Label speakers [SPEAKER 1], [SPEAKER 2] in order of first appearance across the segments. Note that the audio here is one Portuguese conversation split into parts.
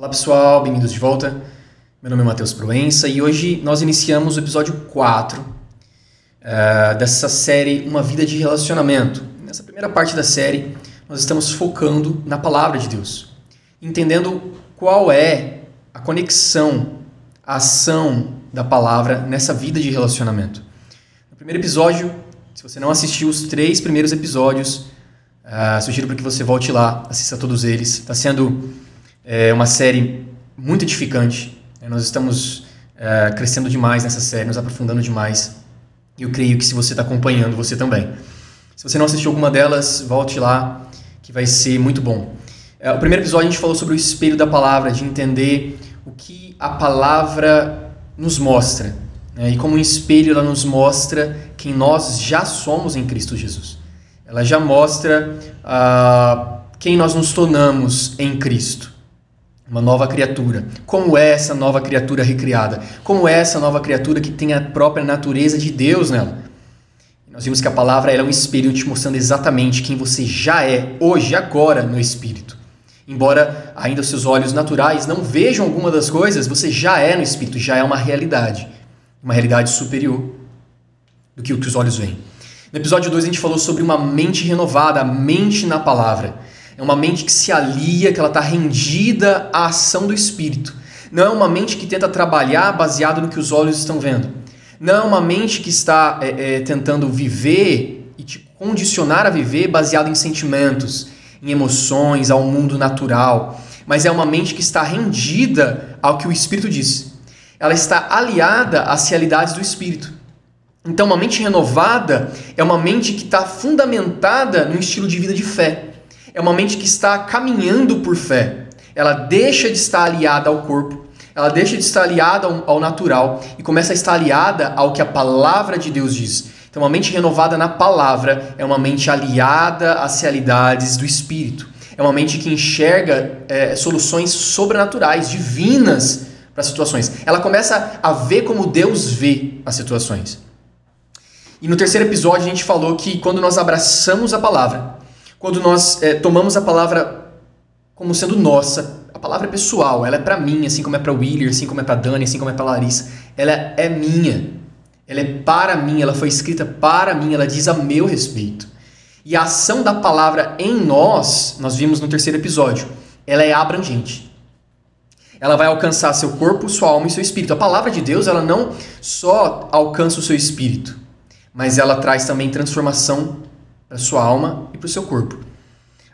[SPEAKER 1] Olá pessoal, bem-vindos de volta. Meu nome é Matheus Proença e hoje nós iniciamos o episódio 4 dessa série Uma Vida de Relacionamento. Nessa primeira parte da série, nós estamos focando na Palavra de Deus, entendendo qual é a conexão, a ação da Palavra nessa vida de relacionamento. No primeiro episódio, se você não assistiu os 3 primeiros episódios, sugiro para que você volte lá, assista todos eles. Está sendo uma série muito edificante. Nós estamos crescendo demais nessa série, nos aprofundando demais. E eu creio que se você está acompanhando, você também. Se você não assistiu alguma delas, volte lá, que vai ser muito bom. O primeiro episódio a gente falou sobre o espelho da palavra, de entender o que a palavra nos mostra. E como um espelho ela nos mostra quem nós já somos em Cristo Jesus. Ela já mostra quem nós nos tornamos em Cristo. Uma nova criatura. Como é essa nova criatura recriada? Como é essa nova criatura que tem a própria natureza de Deus nela? Nós vimos que a palavra é um espelho te mostrando exatamente quem você já é, hoje, agora, no Espírito. Embora ainda os seus olhos naturais não vejam alguma das coisas, você já é no Espírito, já é uma realidade superior do que o que os olhos veem. No episódio 2 a gente falou sobre uma mente renovada, a mente na palavra. É uma mente que se alia, que ela está rendida à ação do Espírito. Não é uma mente que tenta trabalhar baseado no que os olhos estão vendo. Não é uma mente que está tentando viver e te condicionar a viver baseado em sentimentos, em emoções, ao mundo natural. Mas é uma mente que está rendida ao que o Espírito diz. Ela está aliada às realidades do Espírito. Então, uma mente renovada é uma mente que está fundamentada no estilo de vida de fé. É uma mente que está caminhando por fé. Ela deixa de estar aliada ao corpo, ela deixa de estar aliada ao natural e começa a estar aliada ao que a palavra de Deus diz. Então, uma mente renovada na palavra é uma mente aliada às realidades do Espírito. É uma mente que enxerga soluções sobrenaturais, divinas para as situações. Ela começa a ver como Deus vê as situações. E no terceiro episódio a gente falou que quando nós abraçamos a palavra, quando nós tomamos a palavra como sendo nossa, a palavra é pessoal, ela é para mim, assim como é para o William, assim como é para a Dani, assim como é para a Larissa, ela é minha, ela é para mim, ela foi escrita para mim, ela diz a meu respeito. E a ação da palavra em nós vimos no terceiro episódio, ela é abrangente. Ela vai alcançar seu corpo, sua alma e seu espírito. A palavra de Deus, ela não só alcança o seu espírito, mas ela traz também transformação para a sua alma e para o seu corpo.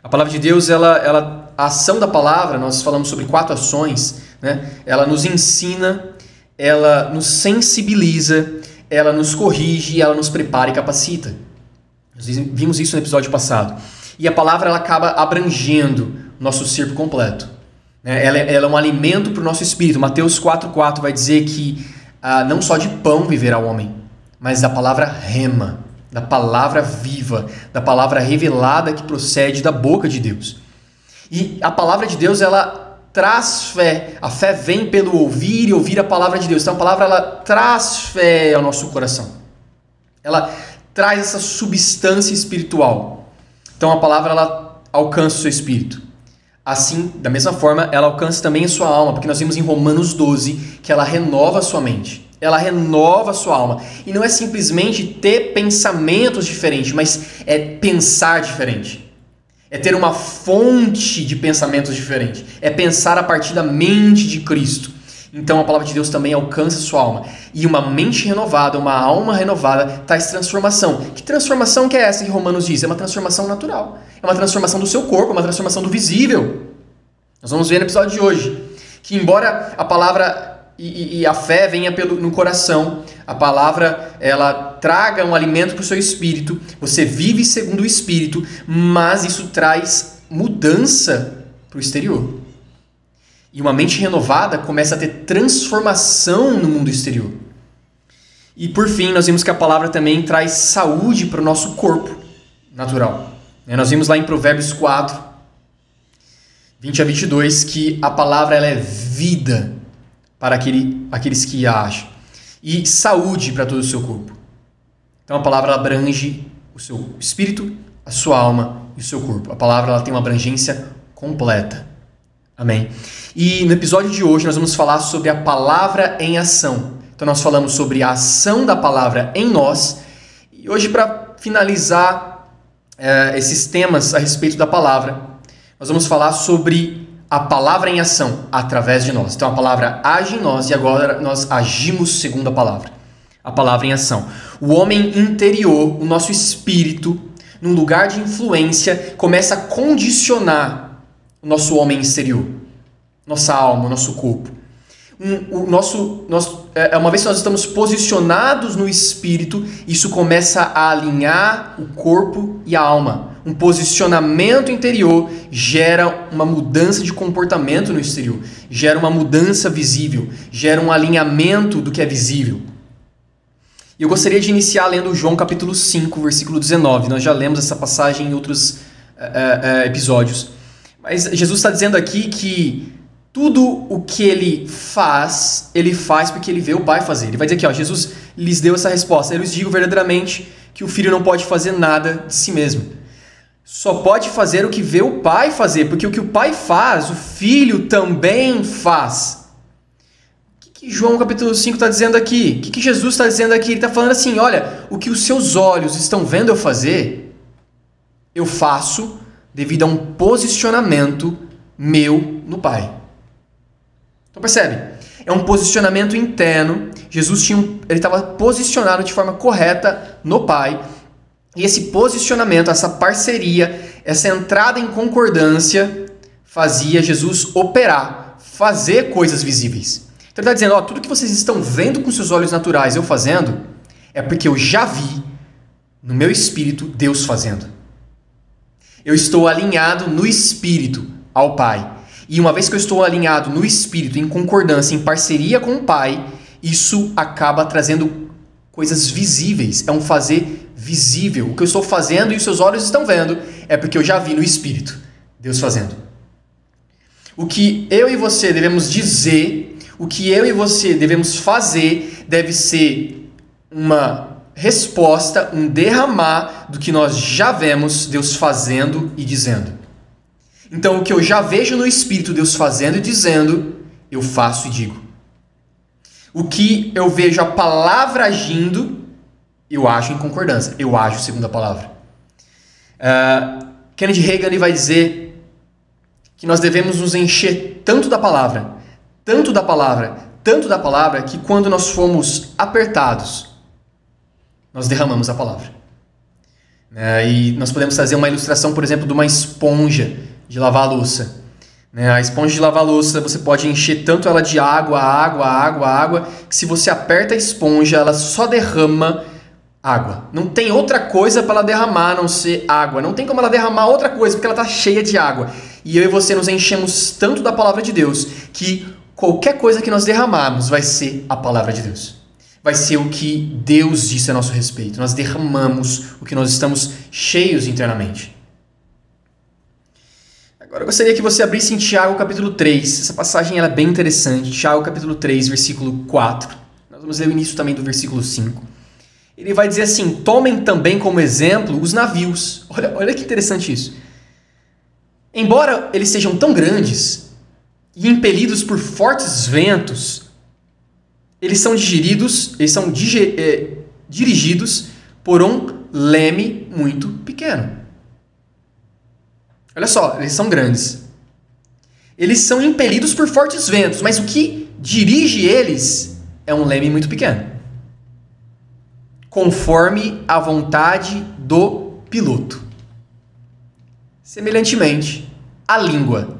[SPEAKER 1] A palavra de Deus, a ação da palavra, nós falamos sobre 4 ações, né? Ela nos ensina, ela nos sensibiliza, ela nos corrige, ela nos prepara e capacita. Nós vimos isso no episódio passado. E a palavra ela acaba abrangendo o nosso ser completo. Ela é um alimento para o nosso espírito. Mateus 4,4 vai dizer que não só de pão viverá o homem, mas da palavra rema, da palavra viva, da palavra revelada que procede da boca de Deus. E a palavra de Deus, ela traz fé. A fé vem pelo ouvir e ouvir a palavra de Deus. Então a palavra ela traz fé ao nosso coração. Ela traz essa substância espiritual. Então a palavra ela alcança o seu espírito. Assim, da mesma forma, ela alcança também a sua alma, porque nós vimos em Romanos 12 que ela renova a sua mente. Ela renova a sua alma. E não é simplesmente ter pensamentos diferentes, mas é pensar diferente. É ter uma fonte de pensamentos diferente. É pensar a partir da mente de Cristo. Então a palavra de Deus também alcança a sua alma. E uma mente renovada, uma alma renovada, traz transformação. Que transformação que é essa que Romanos diz? É uma transformação natural. É uma transformação do seu corpo, uma transformação do visível. Nós vamos ver no episódio de hoje que embora a palavra e a fé venha no coração, a palavra ela traga um alimento para o seu espírito, você vive segundo o espírito, mas isso traz mudança para o exterior. E uma mente renovada começa a ter transformação no mundo exterior. E por fim, nós vimos que a palavra também traz saúde para o nosso corpo natural. Nós vimos lá em Provérbios 4, 20 a 22, que a palavra ela é vida para aqueles que a acham. E saúde para todo o seu corpo. Então a palavra abrange o seu espírito, a sua alma e o seu corpo. A palavra ela tem uma abrangência completa. Amém. E no episódio de hoje nós vamos falar sobre a palavra em ação. Então nós falamos sobre a ação da palavra em nós. E hoje, para finalizar esses temas a respeito da palavra, nós vamos falar sobre a palavra em ação através de nós. Então a palavra age em nós e agora nós agimos segundo a palavra. A palavra em ação. O homem interior, o nosso espírito, num lugar de influência, começa a condicionar o nosso homem exterior, nossa alma, o nosso corpo. Uma vez que nós estamos posicionados no espírito, isso começa a alinhar o corpo e a alma. Um posicionamento interior gera uma mudança de comportamento no exterior, gera uma mudança visível, gera um alinhamento do que é visível. E eu gostaria de iniciar lendo João capítulo 5, versículo 19. Nós já lemos essa passagem em outros episódios. Mas Jesus está dizendo aqui que tudo o que ele faz porque ele vê o Pai fazer. Ele vai dizer aqui, Jesus lhes deu essa resposta. Eu lhes digo verdadeiramente que o Filho não pode fazer nada de si mesmo. Só pode fazer o que vê o Pai fazer, porque o que o Pai faz, o Filho também faz. O que João capítulo 5 está dizendo aqui? O que Jesus está dizendo aqui? Ele está falando assim, olha, o que os seus olhos estão vendo eu fazer, eu faço devido a um posicionamento meu no Pai. Então percebe? É um posicionamento interno. Jesus ele estava posicionado de forma correta no Pai. E esse posicionamento, essa parceria, essa entrada em concordância fazia Jesus operar, fazer coisas visíveis. Então ele está dizendo, tudo que vocês estão vendo com seus olhos naturais eu fazendo, é porque eu já vi no meu espírito Deus fazendo. Eu estou alinhado no espírito ao Pai. E uma vez que eu estou alinhado no espírito, em concordância, em parceria com o Pai, isso acaba trazendo coisas visíveis. É um fazer visível. O que eu estou fazendo e os seus olhos estão vendo é porque eu já vi no espírito Deus fazendo. O que eu e você devemos dizer, o que eu e você devemos fazer, deve ser uma resposta, um derramar do que nós já vemos Deus fazendo e dizendo. Então, o que eu já vejo no Espírito Deus fazendo e dizendo, eu faço e digo. O que eu vejo a palavra agindo, eu ajo em concordância, eu ajo segundo a palavra. Kenneth Hagin ele vai dizer que nós devemos nos encher tanto da palavra, que quando nós formos apertados, nós derramamos a palavra. E nós podemos trazer uma ilustração, por exemplo, de uma esponja de lavar a louça. A esponja de lavar a louça, você pode encher tanto ela de água, que se você aperta a esponja, ela só derrama água. Não tem outra coisa para ela derramar a não ser água. Não tem como ela derramar outra coisa, porque ela está cheia de água. E eu e você nos enchemos tanto da palavra de Deus, que qualquer coisa que nós derramarmos vai ser a palavra de Deus. Vai ser o que Deus disse a nosso respeito. Nós derramamos o que nós estamos cheios internamente. Agora eu gostaria que você abrisse em Tiago capítulo 3. Essa passagem ela é bem interessante. Tiago capítulo 3, versículo 4. Nós vamos ler o início também do versículo 5. Ele vai dizer assim, tomem também como exemplo os navios. Olha que interessante isso. Embora eles sejam tão grandes e impelidos por fortes ventos, eles são dirigidos por um leme muito pequeno. Olha só, eles são grandes. Eles são impelidos por fortes ventos, mas o que dirige eles é um leme muito pequeno. Conforme a vontade do piloto. Semelhantemente, a língua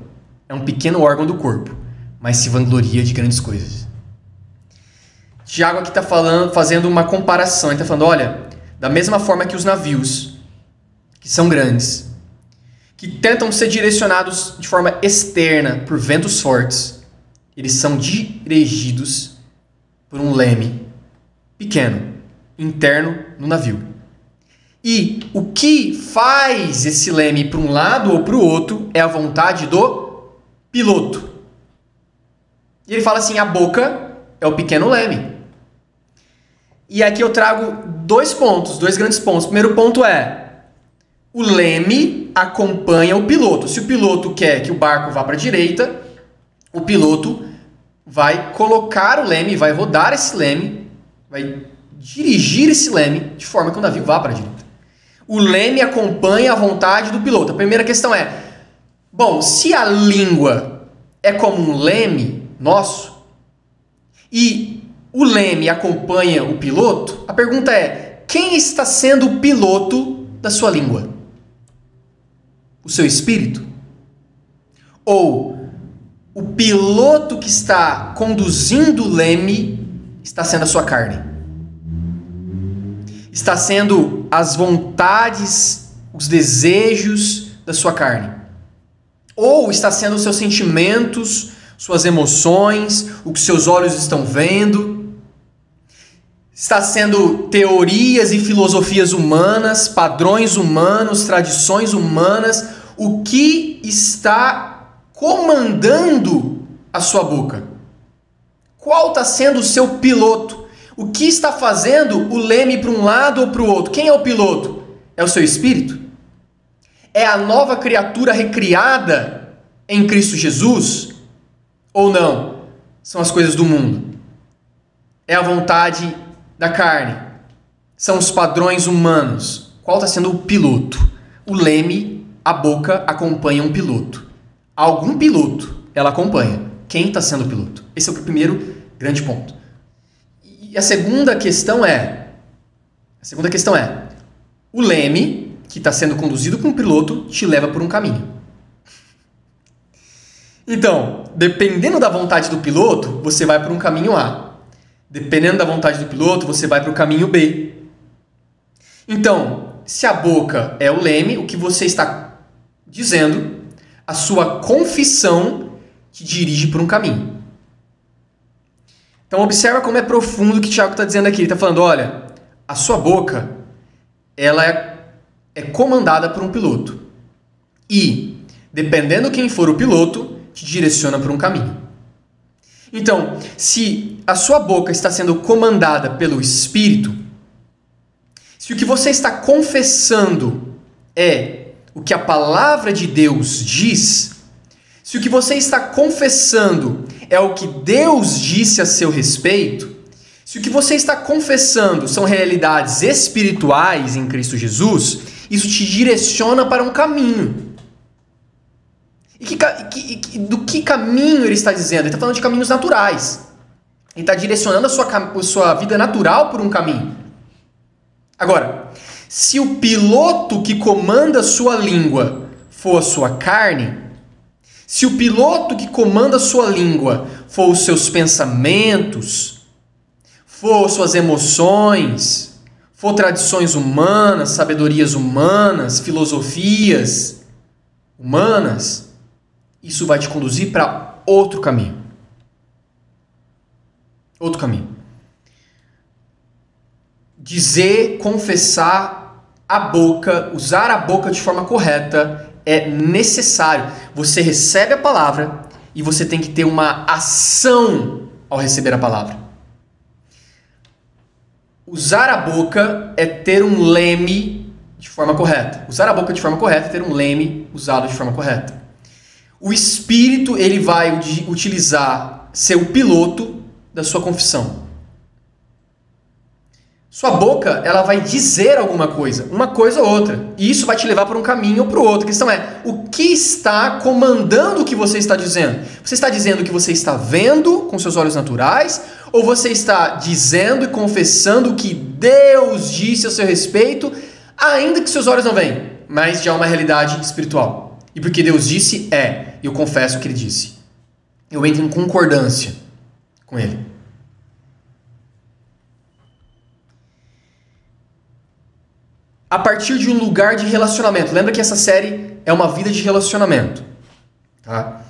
[SPEAKER 1] é um pequeno órgão do corpo, mas se vangloria de grandes coisas. Tiago aqui está fazendo uma comparação. Ele está falando, olha, da mesma forma que os navios, que são grandes, que tentam ser direcionados de forma externa por ventos fortes, eles são dirigidos por um leme pequeno, interno no navio. E o que faz esse leme para um lado ou para o outro é a vontade do piloto. E ele fala assim, a boca é o pequeno leme. E aqui eu trago dois grandes pontos. O primeiro ponto é, o leme acompanha o piloto. Se o piloto quer que o barco vá para a direita, o piloto vai colocar o leme, vai rodar esse leme, vai dirigir esse leme de forma que o navio vá para a direita. O leme acompanha a vontade do piloto. A primeira questão é, bom, se a língua é como um leme nosso e o leme acompanha o piloto, a pergunta é, quem está sendo o piloto da sua língua? O seu espírito? Ou o piloto que está conduzindo o leme está sendo a sua carne? Está sendo as vontades, os desejos da sua carne? Ou está sendo os seus sentimentos, suas emoções, o que seus olhos estão vendo? Está sendo teorias e filosofias humanas, padrões humanos, tradições humanas, o que está comandando a sua boca? Qual está sendo o seu piloto? O que está fazendo o leme para um lado ou para o outro? Quem é o piloto? É o seu espírito? É a nova criatura recriada em Cristo Jesus? Ou não? São as coisas do mundo. É a vontade da carne. São os padrões humanos. Qual está sendo o piloto? O leme, a boca, acompanha um piloto. Algum piloto ela acompanha. Quem está sendo o piloto? Esse é o primeiro grande ponto. E a segunda questão é, o leme que está sendo conduzido com o piloto te leva por um caminho. Então, dependendo da vontade do piloto, você vai por um caminho A. Dependendo da vontade do piloto, você vai para o caminho B. Então, se a boca é o leme, o que você está dizendo, a sua confissão te dirige por um caminho. Então, observa como é profundo o que Tiago está dizendo aqui. Ele está falando, olha, a sua boca ela é comandada por um piloto. E, dependendo quem for o piloto, te direciona por um caminho. Então, se a sua boca está sendo comandada pelo Espírito, se o que você está confessando é o que a palavra de Deus diz, se o que você está confessando é o que Deus disse a seu respeito, se o que você está confessando são realidades espirituais em Cristo Jesus, isso te direciona para um caminho. E do que caminho ele está dizendo? Ele está falando de caminhos naturais. Ele está direcionando a sua vida natural por um caminho. Agora, se o piloto que comanda a sua língua for a sua carne, se o piloto que comanda a sua língua for os seus pensamentos, for suas emoções, for tradições humanas, sabedorias humanas, filosofias humanas, isso vai te conduzir para outro caminho. Outro caminho. Dizer, confessar a boca, usar a boca de forma correta é necessário. Você recebe a palavra e você tem que ter uma ação ao receber a palavra. Usar a boca é ter um leme de forma correta. Usar a boca de forma correta é ter um leme usado de forma correta. O Espírito, ele vai utilizar ser o piloto da sua confissão. Sua boca, ela vai dizer alguma coisa, uma coisa ou outra. E isso vai te levar para um caminho ou para o outro. A questão é, o que está comandando o que você está dizendo? Você está dizendo o que você está vendo com seus olhos naturais? Ou você está dizendo e confessando o que Deus disse a seu respeito, ainda que seus olhos não veem, mas já é uma realidade espiritual? E porque Deus disse, eu confesso o que Ele disse. Eu entro em concordância com Ele. A partir de um lugar de relacionamento. Lembra que essa série é uma vida de relacionamento. Tá?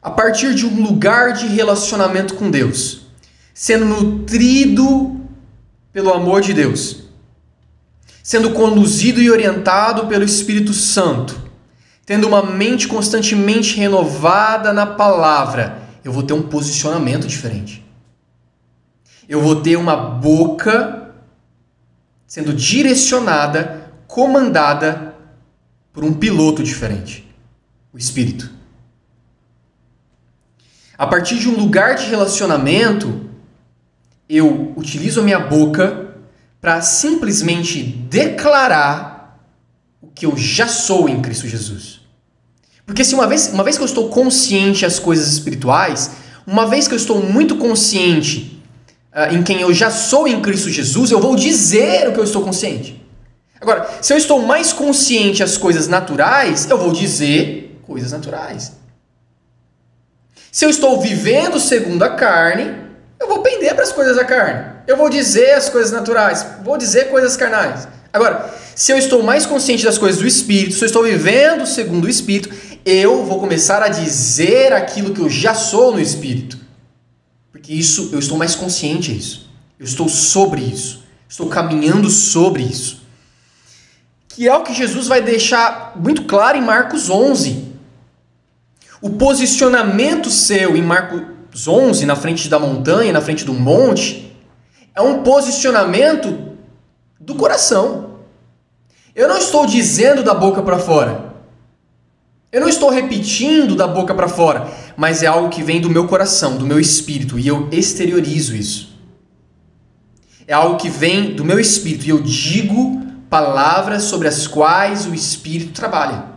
[SPEAKER 1] A partir de um lugar de relacionamento com Deus. Sendo nutrido pelo amor de Deus. Sendo conduzido e orientado pelo Espírito Santo. Tendo uma mente constantemente renovada na palavra, eu vou ter um posicionamento diferente. Eu vou ter uma boca sendo direcionada, comandada por um piloto diferente, o Espírito. A partir de um lugar de relacionamento, eu utilizo a minha boca para simplesmente declarar o que eu já sou em Cristo Jesus. Porque se uma vez que eu estou consciente das coisas espirituais, uma vez que eu estou muito consciente em quem eu já sou em Cristo Jesus, eu vou dizer o que eu estou consciente. Agora, se eu estou mais consciente das coisas naturais, eu vou dizer coisas naturais. Se eu estou vivendo segundo a carne, eu vou pender para as coisas da carne. Eu vou dizer as coisas naturais, vou dizer coisas carnais. Agora, se eu estou mais consciente das coisas do Espírito, se eu estou vivendo segundo o Espírito, eu vou começar a dizer aquilo que eu já sou no Espírito. Porque isso, eu estou mais consciente disso. Eu estou sobre isso. Estou caminhando sobre isso. Que é o que Jesus vai deixar muito claro em Marcos 11. O posicionamento seu em Marcos 11, na frente da montanha, na frente do monte, é um posicionamento do coração. Eu não estou dizendo da boca para fora. Eu não estou repetindo da boca para fora, mas é algo que vem do meu coração, do meu espírito, e eu exteriorizo isso. É algo que vem do meu espírito, e eu digo palavras sobre as quais o Espírito trabalha.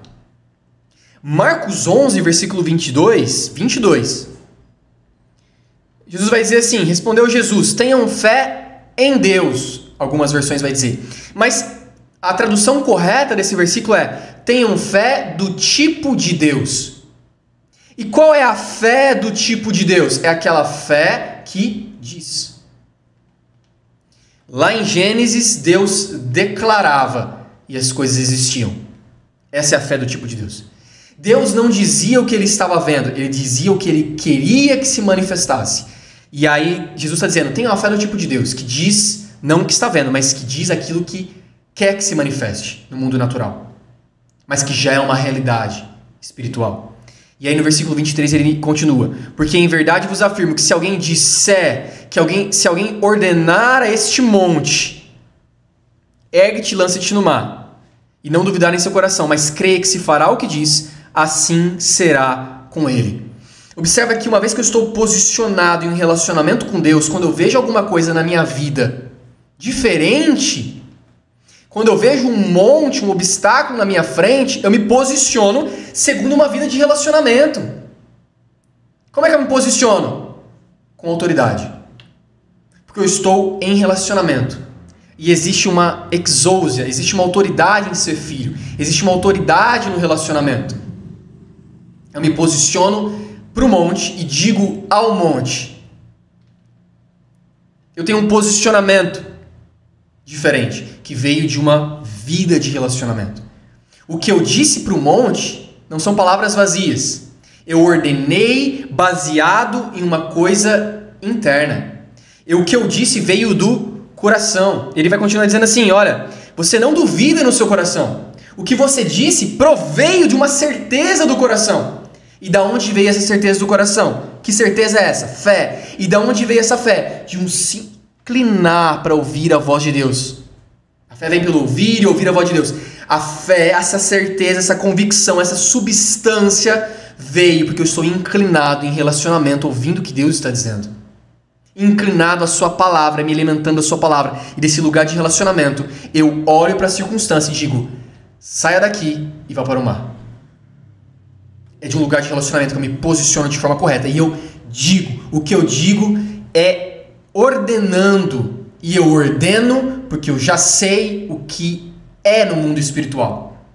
[SPEAKER 1] Marcos 11, versículo 22. Jesus vai dizer assim, respondeu Jesus, tenham fé em Deus. Algumas versões vai dizer. Mas a tradução correta desse versículo é, tenham fé do tipo de Deus. E qual é a fé do tipo de Deus? É aquela fé que diz. Lá em Gênesis, Deus declarava e as coisas existiam. Essa é a fé do tipo de Deus. Deus não dizia o que ele estava vendo, ele dizia o que ele queria que se manifestasse. E aí Jesus está dizendo, tem uma fé do tipo de Deus, que diz, não o que está vendo, mas que diz aquilo que quer que se manifeste no mundo natural. Mas que já é uma realidade espiritual. E aí no versículo 23 ele continua, porque em verdade vos afirmo que se alguém disser, se alguém ordenar a este monte, ergue-te e lança-te no mar, e não duvidar em seu coração, mas creia que se fará o que diz, assim será com ele. Observa que uma vez que eu estou posicionado em um relacionamento com Deus, quando eu vejo alguma coisa na minha vida diferente, quando eu vejo um monte, um obstáculo na minha frente, eu me posiciono segundo uma vida de relacionamento. Como é que eu me posiciono? Com autoridade. Porque eu estou em relacionamento. E existe uma exousia, existe uma autoridade em ser filho. Existe uma autoridade no relacionamento. Eu me posiciono para o monte e digo ao monte. Eu tenho um posicionamento diferente, que veio de uma vida de relacionamento. O que eu disse para o monte não são palavras vazias. Eu ordenei baseado em uma coisa interna. O que eu disse veio do coração. Ele vai continuar dizendo assim, olha, você não duvida no seu coração. O que você disse proveio de uma certeza do coração. E da onde veio essa certeza do coração? Que certeza é essa? Fé. E da onde veio essa fé? De um se inclinar para ouvir a voz de Deus. A fé vem pelo ouvir e ouvir a voz de Deus. A fé, essa certeza, essa convicção, essa substância veio porque eu estou inclinado em relacionamento, ouvindo o que Deus está dizendo. Inclinado à sua palavra, me alimentando da sua palavra. E desse lugar de relacionamento, eu olho para a circunstância e digo, saia daqui e vá para o mar. É de um lugar de relacionamento que eu me posiciono de forma correta. E eu digo, o que eu digo é ordenando. E eu ordeno porque eu já sei o que é no mundo espiritual.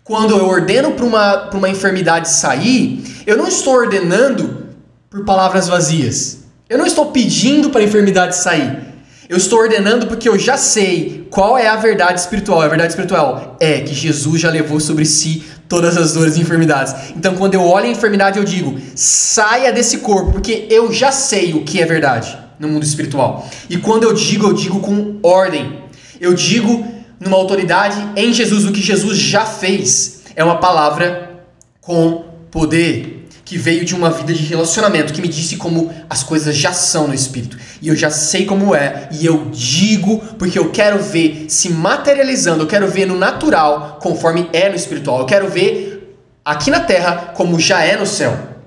[SPEAKER 1] Quando eu ordeno para uma enfermidade sair, eu não estou ordenando por palavras vazias. Eu não estou pedindo para a enfermidade sair. Eu estou ordenando porque eu já sei qual é a verdade espiritual. A verdade espiritual é que Jesus já levou sobre si todas as dores e enfermidades. Então, quando eu olho a enfermidade, eu digo, saia desse corpo, porque eu já sei o que é verdade no mundo espiritual. E quando eu digo com ordem. Eu digo numa autoridade em Jesus, o que Jesus já fez. É uma palavra com poder, que veio de uma vida de relacionamento, que me disse como as coisas já são no Espírito. E eu já sei como é, e eu digo porque eu quero ver se materializando, eu quero ver no natural conforme é no espiritual. Eu quero ver aqui na terra como já é no céu.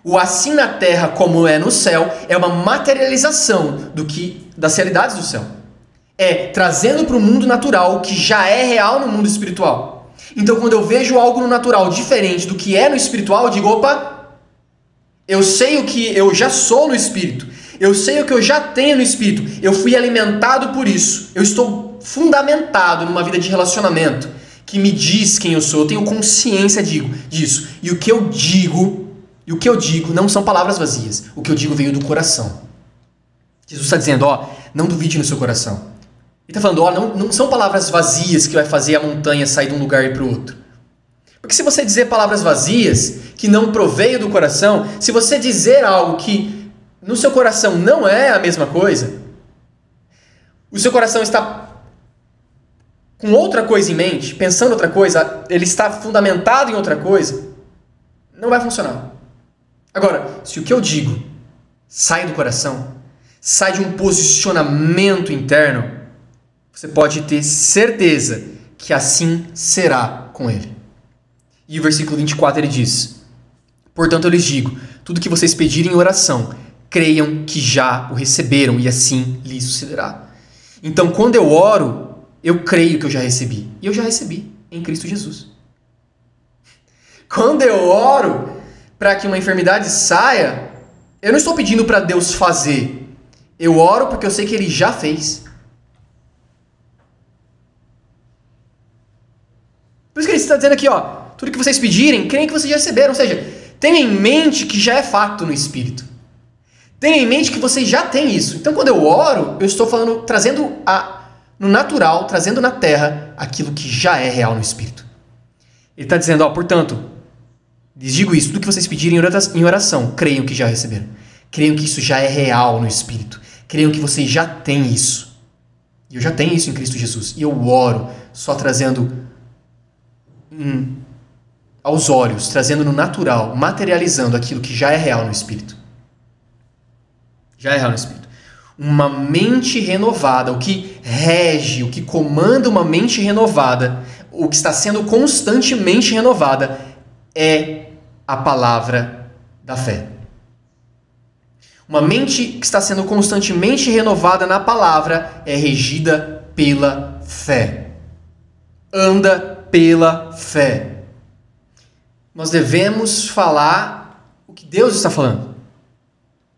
[SPEAKER 1] O assim na terra como é no céu é uma materialização das realidades do céu. É trazendo para o mundo natural o que já é real no mundo espiritual. Então, quando eu vejo algo no natural diferente do que é no espiritual, eu digo, opa, eu sei o que eu já sou no espírito. Eu sei o que eu já tenho no espírito. Eu fui alimentado por isso. Eu estou fundamentado numa vida de relacionamento que me diz quem eu sou. Eu tenho consciência disso. E o que eu digo não são palavras vazias. O que eu digo veio do coração. Jesus está dizendo, não duvide no seu coração. Ele está falando, não são palavras vazias que vai fazer a montanha sair de um lugar e ir para o outro. Porque se você dizer palavras vazias, que não proveio do coração, se você dizer algo que no seu coração não é a mesma coisa, o seu coração está com outra coisa em mente, pensando outra coisa, ele está fundamentado em outra coisa, não vai funcionar. Agora, se o que eu digo sai do coração, sai de um posicionamento interno, você pode ter certeza que assim será com ele. E o versículo 24 ele diz, portanto eu lhes digo, tudo que vocês pedirem em oração, creiam que já o receberam e assim lhes sucederá. Então quando eu oro, eu creio que eu já recebi. E eu já recebi em Cristo Jesus. Quando eu oro para que uma enfermidade saia, eu não estou pedindo para Deus fazer. Eu oro porque eu sei que Ele já fez. Por isso que ele está dizendo aqui, tudo que vocês pedirem, creem que vocês já receberam. Ou seja, tenha em mente que já é fato no Espírito. Tenha em mente que vocês já têm isso. Então, quando eu oro, eu estou falando, trazendo no natural, trazendo na terra aquilo que já é real no Espírito. Ele está dizendo, portanto, lhes digo isso, tudo que vocês pedirem em oração, creiam que já receberam. Creiam que isso já é real no Espírito. Creiam que vocês já têm isso. E eu já tenho isso em Cristo Jesus. E eu oro só trazendo aos olhos, trazendo no natural, materializando aquilo que já é real no Espírito. Já é real no Espírito. Uma mente renovada, o que rege, o que comanda uma mente renovada, o que está sendo constantemente renovada, é a palavra da fé. Uma mente que está sendo constantemente renovada na palavra é regida pela fé. Anda pela fé. Nós devemos falar o que Deus está falando.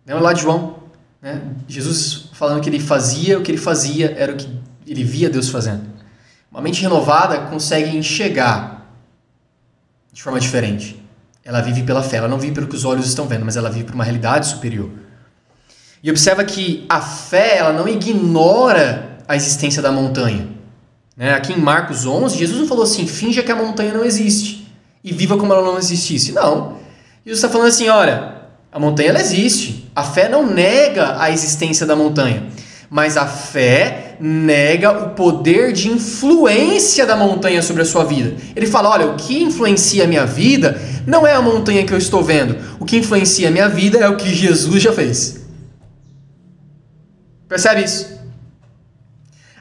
[SPEAKER 1] Lembra lá de João? Né? Jesus falando que ele fazia, o que ele fazia era o que ele via Deus fazendo. Uma mente renovada consegue enxergar de forma diferente. Ela vive pela fé, ela não vive pelo que os olhos estão vendo, mas ela vive por uma realidade superior. E observa que a fé, ela não ignora a existência da montanha. Aqui em Marcos 11, Jesus não falou assim, finja que a montanha não existe e viva como ela não existisse. Não. Jesus está falando assim, olha, a montanha ela existe. A fé não nega a existência da montanha, mas a fé nega o poder de influência da montanha sobre a sua vida. Ele fala, olha, o que influencia a minha vida não é a montanha que eu estou vendo. O que influencia a minha vida é o que Jesus já fez. Percebe isso?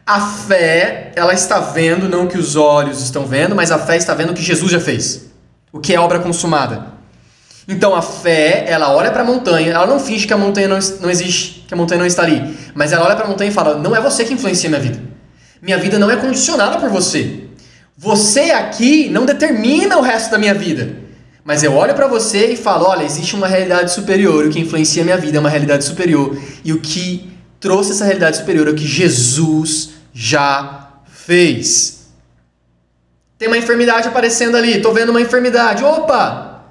[SPEAKER 1] A fé, ela está vendo, não o que os olhos estão vendo, mas a fé está vendo o que Jesus já fez. O que é obra consumada. Então a fé, ela olha para a montanha, ela não finge que a montanha não existe, que a montanha não está ali. Mas ela olha para a montanha e fala, não é você que influencia a minha vida. Minha vida não é condicionada por você. Você aqui não determina o resto da minha vida. Mas eu olho para você e falo, olha, existe uma realidade superior, o que influencia a minha vida é uma realidade superior. E o que trouxe essa realidade superior é o que Jesus já fez. Tem uma enfermidade aparecendo ali, estou vendo uma enfermidade. Opa!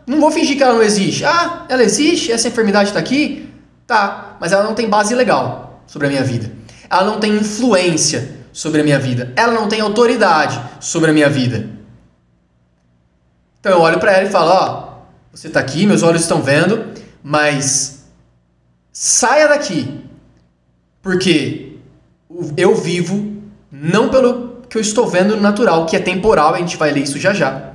[SPEAKER 1] Não vou fingir que ela não existe. Ela existe? Essa enfermidade está aqui? Tá, mas ela não tem base legal sobre a minha vida. Ela não tem influência sobre a minha vida. Ela não tem autoridade sobre a minha vida. Então eu olho para ela e falo, você está aqui, meus olhos estão vendo, mas saia daqui, porque eu vivo não pelo que eu estou vendo no natural, que é temporal, a gente vai ler isso já já.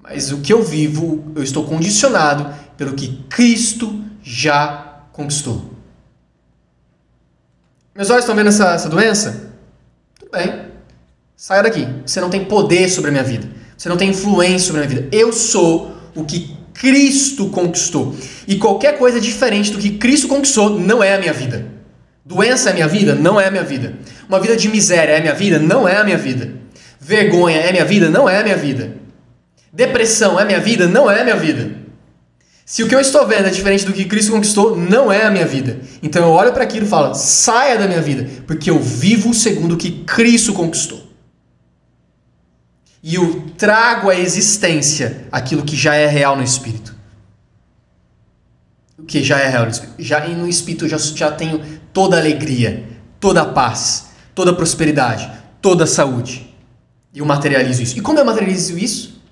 [SPEAKER 1] Mas o que eu vivo, eu estou condicionado pelo que Cristo já conquistou. Meus olhos estão vendo essa doença? Tudo bem. Saia daqui. Você não tem poder sobre a minha vida. Você não tem influência sobre a minha vida. Eu sou o que Cristo conquistou. E qualquer coisa diferente do que Cristo conquistou não é a minha vida. Doença é a minha vida? Não é a minha vida. Uma vida de miséria é a minha vida? Não é a minha vida. Vergonha é a minha vida? Não é a minha vida. Depressão é a minha vida? Não é a minha vida. Se o que eu estou vendo é diferente do que Cristo conquistou, não é a minha vida. Então eu olho para aquilo e falo, saia da minha vida, porque eu vivo segundo o que Cristo conquistou. E eu trago à existência aquilo que já é real no Espírito. O que já é real no Espírito. No Espírito eu já tenho toda a alegria, toda a paz, toda a prosperidade, toda a saúde. E eu materializo isso. E como eu materializo isso?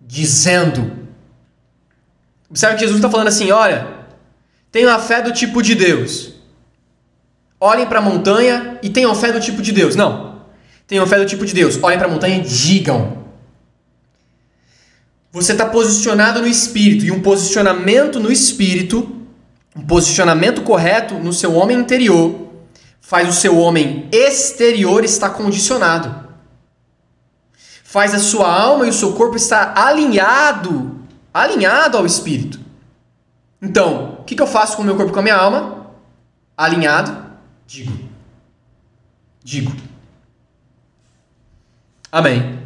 [SPEAKER 1] Dizendo. Observe que Jesus está falando assim, olha, tenham a fé do tipo de Deus. Olhem para a montanha e tenham a fé do tipo de Deus. Não. Tenham fé do tipo de Deus. Olhem para a montanha e digam. Você está posicionado no Espírito. E um posicionamento no Espírito, um posicionamento correto no seu homem interior, faz o seu homem exterior estar condicionado. Faz a sua alma e o seu corpo estar alinhado ao Espírito. Então, o que eu faço com o meu corpo e com a minha alma? Alinhado? Digo. Amém.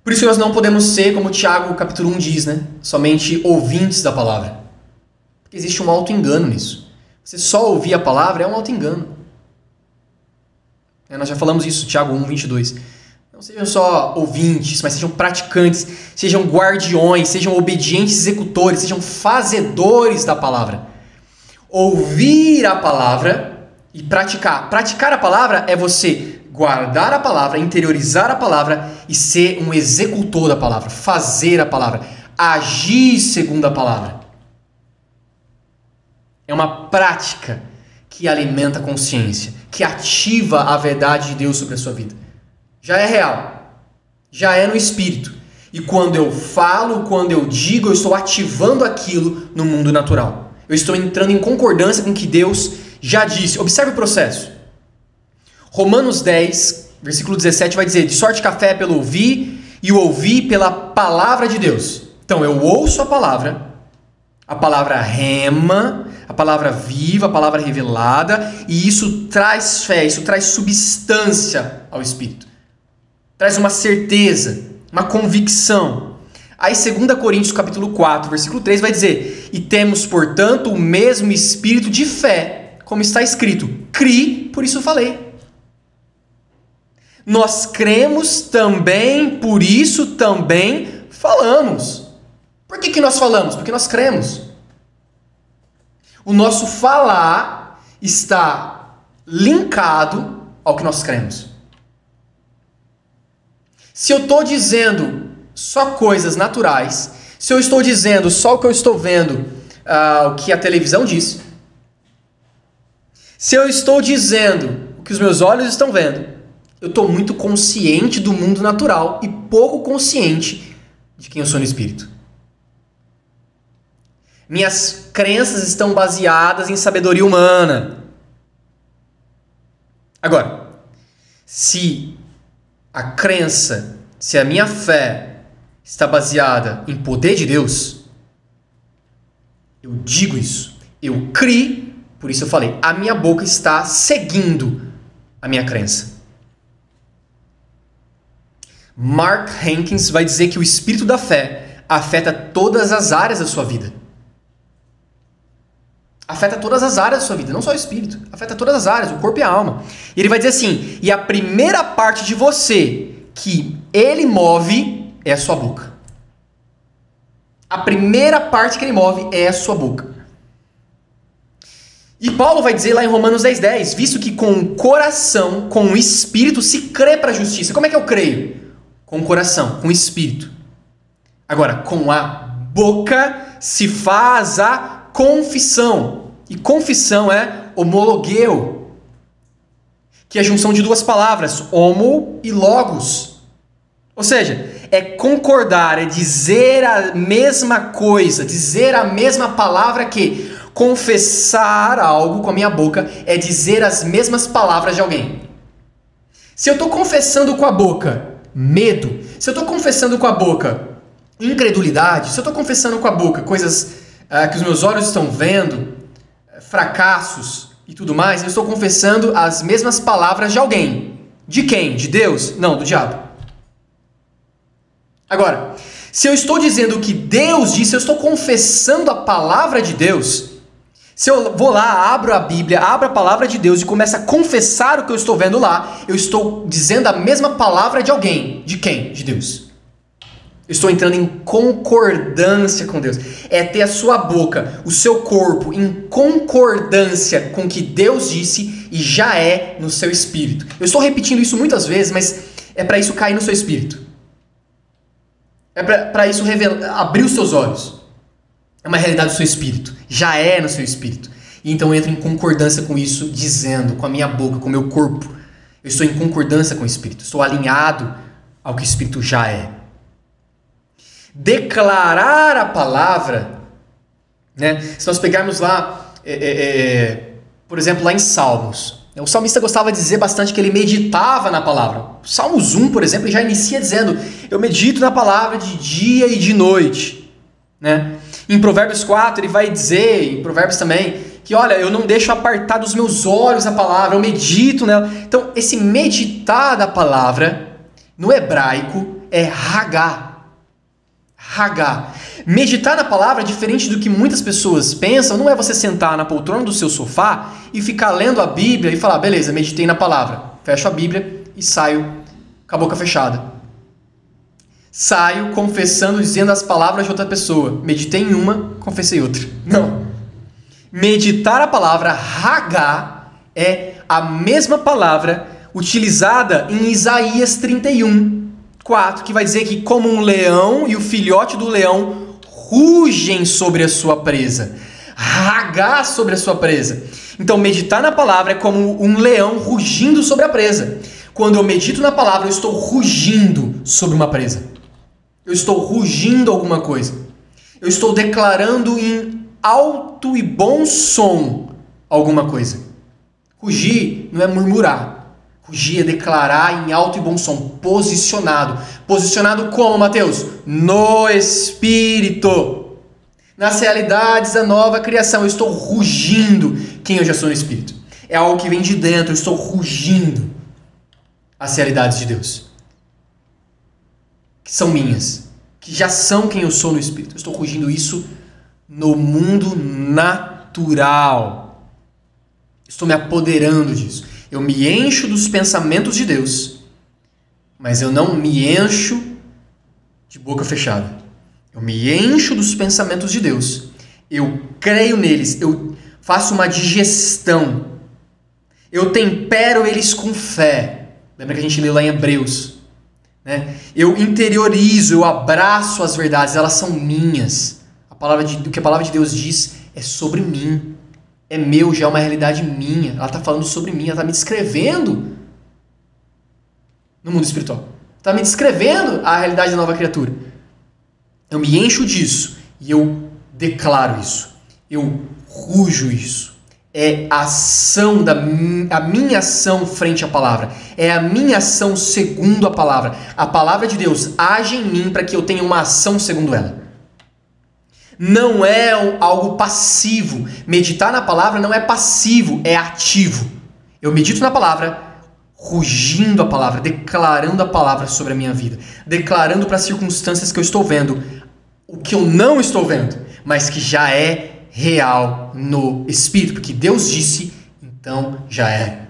[SPEAKER 1] Por isso que nós não podemos ser, como Tiago capítulo 1 diz, né? Somente ouvintes da palavra. Porque existe um auto-engano nisso. Você só ouvir a palavra é um auto-engano. Nós já falamos isso, Tiago 1, 22. Não sejam só ouvintes, mas sejam praticantes, sejam guardiões, sejam obedientes executores, sejam fazedores da palavra. Ouvir a palavra e praticar. Praticar a palavra é você guardar a palavra, interiorizar a palavra e ser um executor da palavra, fazer a palavra, agir segundo a palavra. É uma prática que alimenta a consciência, que ativa a verdade de Deus sobre a sua vida. Já é real, já é no Espírito. E quando eu falo, quando eu digo, eu estou ativando aquilo no mundo natural. Eu estou entrando em concordância com o que Deus já disse. Observe o processo. Romanos 10, versículo 17 vai dizer, de sorte que a fé é pelo ouvir e o ouvir pela palavra de Deus. Então eu ouço a palavra rema, a palavra viva, a palavra revelada, e isso traz fé, isso traz substância ao Espírito. Traz uma certeza, uma convicção. Aí 2 Coríntios capítulo 4, versículo 3 vai dizer, e temos, portanto, o mesmo espírito de fé, como está escrito, cri, por isso falei. Nós cremos também, por isso também falamos. Por que nós falamos? Porque nós cremos. O nosso falar está linkado ao que nós cremos. Se eu estou dizendo só coisas naturais, se eu estou dizendo só o que eu estou vendo, o que a televisão diz, se eu estou dizendo o que os meus olhos estão vendo, eu estou muito consciente do mundo natural e pouco consciente de quem eu sou no Espírito. Minhas crenças estão baseadas em sabedoria humana. Agora, se a minha fé está baseada em poder de Deus, eu digo isso, eu criei, por isso eu falei, a minha boca está seguindo a minha crença. Mark Hankins vai dizer que o espírito da fé afeta todas as áreas da sua vida. Afeta todas as áreas da sua vida, não só o espírito. Afeta todas as áreas, o corpo e a alma. E ele vai dizer assim, e a primeira parte de você que ele move é a sua boca. A primeira parte que ele move é a sua boca. E Paulo vai dizer lá em Romanos 10:10, visto que com o coração, com o espírito se crê para a justiça. Como é que eu creio? Com o coração, com o espírito. Agora, com a boca se faz a confissão. E confissão é homologueu, que é a junção de duas palavras, homo e logos. Ou seja, é concordar, é dizer a mesma coisa, dizer a mesma palavra que confessar algo com a minha boca é dizer as mesmas palavras de alguém. Se eu estou confessando com a boca medo, se eu estou confessando com a boca incredulidade, se eu estou confessando com a boca coisas que os meus olhos estão vendo, fracassos e tudo mais, eu estou confessando as mesmas palavras de alguém. De quem? De Deus? Não, do diabo. Agora, se eu estou dizendo o que Deus disse, eu estou confessando a palavra de Deus. Se eu vou lá, abro a Bíblia, abro a palavra de Deus e começo a confessar o que eu estou vendo lá, eu estou dizendo a mesma palavra de alguém. De quem? De Deus. Eu estou entrando em concordância com Deus. É ter a sua boca, o seu corpo em concordância com o que Deus disse e já é no seu espírito. Eu estou repetindo isso muitas vezes, mas é para isso cair no seu espírito. É para isso abrir os seus olhos. É uma realidade do seu espírito. Já é no seu espírito. E então eu entro em concordância com isso, dizendo com a minha boca, com o meu corpo. Eu estou em concordância com o espírito. Estou alinhado ao que o espírito já é. Declarar a palavra, né? Se nós pegarmos lá, por exemplo, lá em Salmos, o salmista gostava de dizer bastante que ele meditava na palavra. Salmos 1, por exemplo, ele já inicia dizendo: eu medito na palavra de dia e de noite, né? Em Provérbios 4 ele vai dizer, em Provérbios também, que olha, eu não deixo apartar dos meus olhos a palavra, eu medito nela. Então esse meditar da palavra no hebraico é hagá. Hagá. Meditar na palavra, diferente do que muitas pessoas pensam, não é você sentar na poltrona do seu sofá e ficar lendo a Bíblia e falar: beleza, meditei na palavra. Fecho a Bíblia e saio com a boca fechada. Saio confessando, dizendo as palavras de outra pessoa. Meditei em uma, confessei outra. Não. Meditar a palavra hagá é a mesma palavra utilizada em Isaías 31:4, que vai dizer que como um leão e o filhote do leão rugem sobre a sua presa. Hagá sobre a sua presa. Então, meditar na palavra é como um leão rugindo sobre a presa. Quando eu medito na palavra, eu estou rugindo sobre uma presa. Eu estou rugindo alguma coisa. Eu estou declarando em alto e bom som alguma coisa. Rugir não é murmurar. Rugir é declarar em alto e bom som, posicionado. Posicionado como, Mateus? No Espírito. Nas realidades da nova criação. Eu estou rugindo quem eu já sou no Espírito. É algo que vem de dentro. Eu estou rugindo as realidades de Deus. Que são minhas. Que já são quem eu sou no Espírito. Eu estou rugindo isso no mundo natural. Estou me apoderando disso. Eu me encho dos pensamentos de Deus, mas eu não me encho de boca fechada. Eu me encho dos pensamentos de Deus. Eu creio neles. Eu faço uma digestão. Eu tempero eles com fé. Lembra que a gente leu lá em Hebreus, né? Eu interiorizo, eu abraço as verdades. Elas são minhas. O que a palavra de Deus diz é sobre mim. É meu, já é uma realidade minha. Ela está falando sobre mim, ela está me descrevendo no mundo espiritual. Está me descrevendo a realidade da nova criatura. Eu me encho disso e eu declaro isso. Eu rujo isso. É a ação a minha ação frente à palavra. É a minha ação segundo a palavra. A palavra de Deus age em mim para que eu tenha uma ação segundo ela. Não é algo passivo. Meditar na palavra não é passivo, é ativo. Eu medito na palavra, rugindo a palavra, declarando a palavra sobre a minha vida, declarando para as circunstâncias que eu estou vendo o que eu não estou vendo, mas que já é real no Espírito, porque Deus disse, então já é.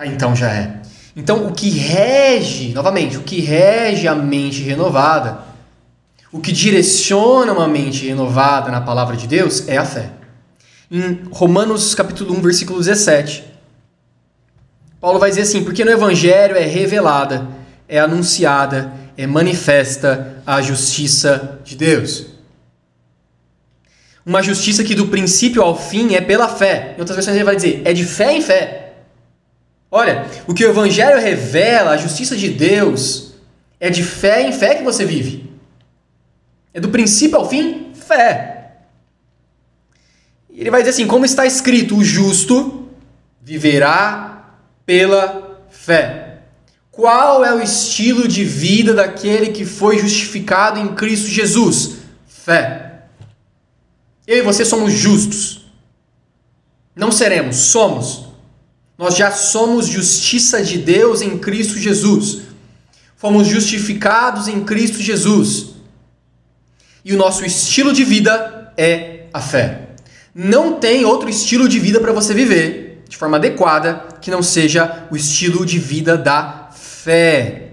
[SPEAKER 1] Então já é. Então o que rege, novamente, o que rege a mente renovada, o que direciona uma mente renovada na palavra de Deus é a fé. Em Romanos capítulo 1, versículo 17, Paulo vai dizer assim: porque no Evangelho é revelada, é anunciada, é manifesta a justiça de Deus. Uma justiça que do princípio ao fim é pela fé. Em outras versões ele vai dizer, é de fé em fé. Olha, o que o Evangelho revela, a justiça de Deus, é de fé em fé que você vive. É do princípio ao fim, fé. E ele vai dizer assim, como está escrito, o justo viverá pela fé. Qual é o estilo de vida daquele que foi justificado em Cristo Jesus? Fé. Eu e você somos justos. Não seremos, somos. Nós já somos justiça de Deus em Cristo Jesus. Fomos justificados em Cristo Jesus. E o nosso estilo de vida é a fé. Não tem outro estilo de vida para você viver de forma adequada que não seja o estilo de vida da fé.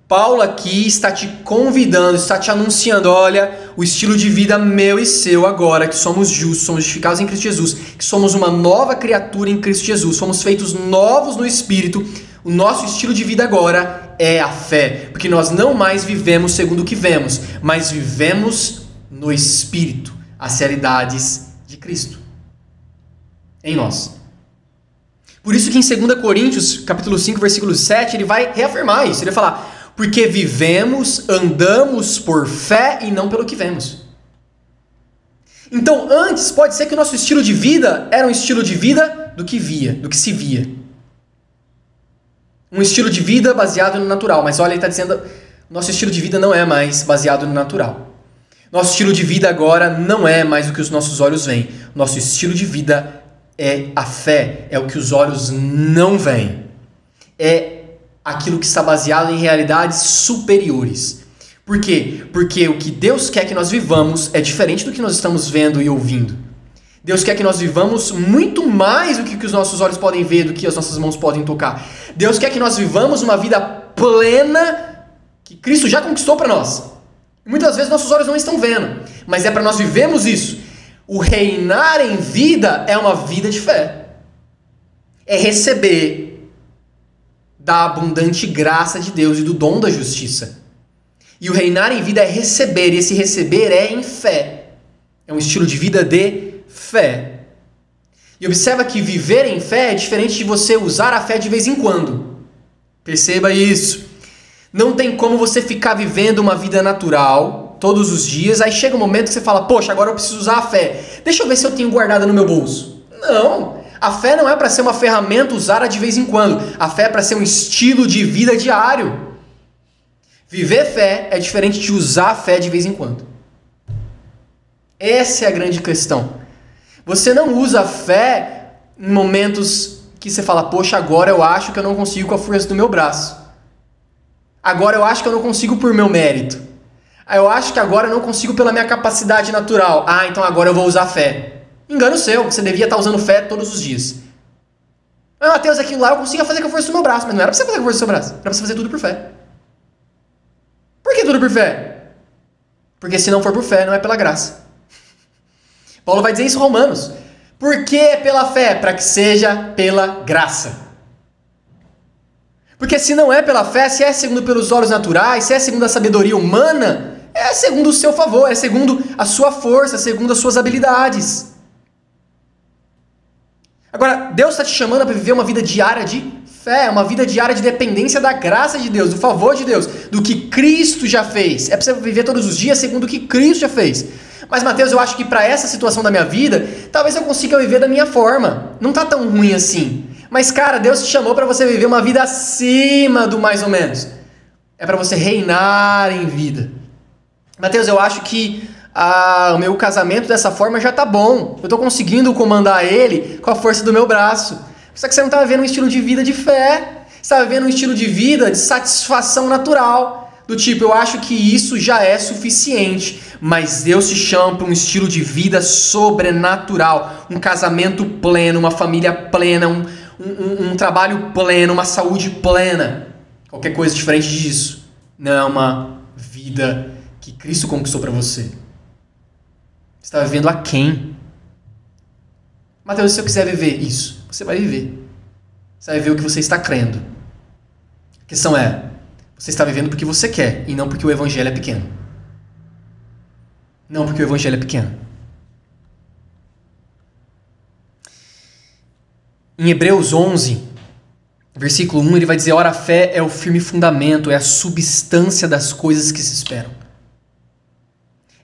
[SPEAKER 1] Paulo aqui está te convidando, está te anunciando, olha, o estilo de vida meu e seu agora, que somos justos, somos justificados em Cristo Jesus, que somos uma nova criatura em Cristo Jesus, fomos feitos novos no Espírito, o nosso estilo de vida agora é a fé, porque nós não mais vivemos segundo o que vemos, mas vivemos no Espírito, as realidades de Cristo em nós. Por isso que em 2 Coríntios, capítulo 5, versículo 7, ele vai reafirmar isso, ele vai falar, porque vivemos, andamos por fé e não pelo que vemos. Então, antes, pode ser que o nosso estilo de vida era um estilo de vida do que se via. Um estilo de vida baseado no natural. Mas olha, ele está dizendo, nosso estilo de vida não é mais baseado no natural. Nosso estilo de vida agora não é mais o que os nossos olhos veem. Nosso estilo de vida é a fé, é o que os olhos não veem. É aquilo que está baseado em realidades superiores. Por quê? Porque o que Deus quer que nós vivamos é diferente do que nós estamos vendo e ouvindo. Deus quer que nós vivamos muito mais do que os nossos olhos podem ver, do que as nossas mãos podem tocar. Deus quer que nós vivamos uma vida plena que Cristo já conquistou para nós. Muitas vezes nossos olhos não estão vendo, mas é para nós vivermos isso. O reinar em vida é uma vida de fé. É receber da abundante graça de Deus e do dom da justiça. E o reinar em vida é receber, e esse receber é em fé. É um estilo de vida de fé. E observa que viver em fé é diferente de você usar a fé de vez em quando. Perceba isso. Não tem como você ficar vivendo uma vida natural todos os dias, aí chega um momento que você fala, poxa, agora eu preciso usar a fé. Deixa eu ver se eu tenho guardada no meu bolso. Não. A fé não é para ser uma ferramenta usada de vez em quando. A fé é para ser um estilo de vida diário. Viver fé é diferente de usar a fé de vez em quando. Essa é a grande questão. Você não usa a fé em momentos que você fala, poxa, agora eu acho que eu não consigo com a força do meu braço. Agora eu acho que eu não consigo por meu mérito. Eu acho que agora eu não consigo pela minha capacidade natural. Ah, então agora eu vou usar a fé. Engano seu, você devia estar usando fé todos os dias. Mas Mateus, aquilo lá eu conseguia fazer com a força do meu braço, mas não era para você fazer com a força do seu braço, era para você fazer tudo por fé. Por que tudo por fé? Porque se não for por fé, não é pela graça. Paulo vai dizer isso em Romanos. Por que é pela fé? Para que seja pela graça. Porque se não é pela fé, se é segundo pelos olhos naturais, se é segundo a sabedoria humana, é segundo o seu favor, é segundo a sua força, segundo as suas habilidades. Agora, Deus está te chamando para viver uma vida diária de fé, uma vida diária de dependência da graça de Deus, do favor de Deus, do que Cristo já fez. É para você viver todos os dias segundo o que Cristo já fez. Mas, Mateus, eu acho que para essa situação da minha vida, talvez eu consiga viver da minha forma. Não está tão ruim assim. Mas, cara, Deus te chamou para você viver uma vida acima do mais ou menos. É para você reinar em vida. Mateus, eu acho que o meu casamento dessa forma já tá bom. Eu tô conseguindo comandar ele com a força do meu braço. Só que você não tá vivendo um estilo de vida de fé. Você tá vivendo um estilo de vida de satisfação natural. Do tipo, eu acho que isso já é suficiente. Mas Deus te chama para um estilo de vida sobrenatural. Um casamento pleno, uma família plena, um trabalho pleno, uma saúde plena. Qualquer coisa diferente disso não é uma vida que Cristo conquistou para você. Você está vivendo aquém. Mateus, se eu quiser viver isso, você vai viver. Você vai viver o que você está crendo. A questão é, você está vivendo porque você quer e não porque o evangelho é pequeno. Não porque o evangelho é pequeno. Em Hebreus 11, versículo 1, ele vai dizer, ora, a fé é o firme fundamento, é a substância das coisas que se esperam.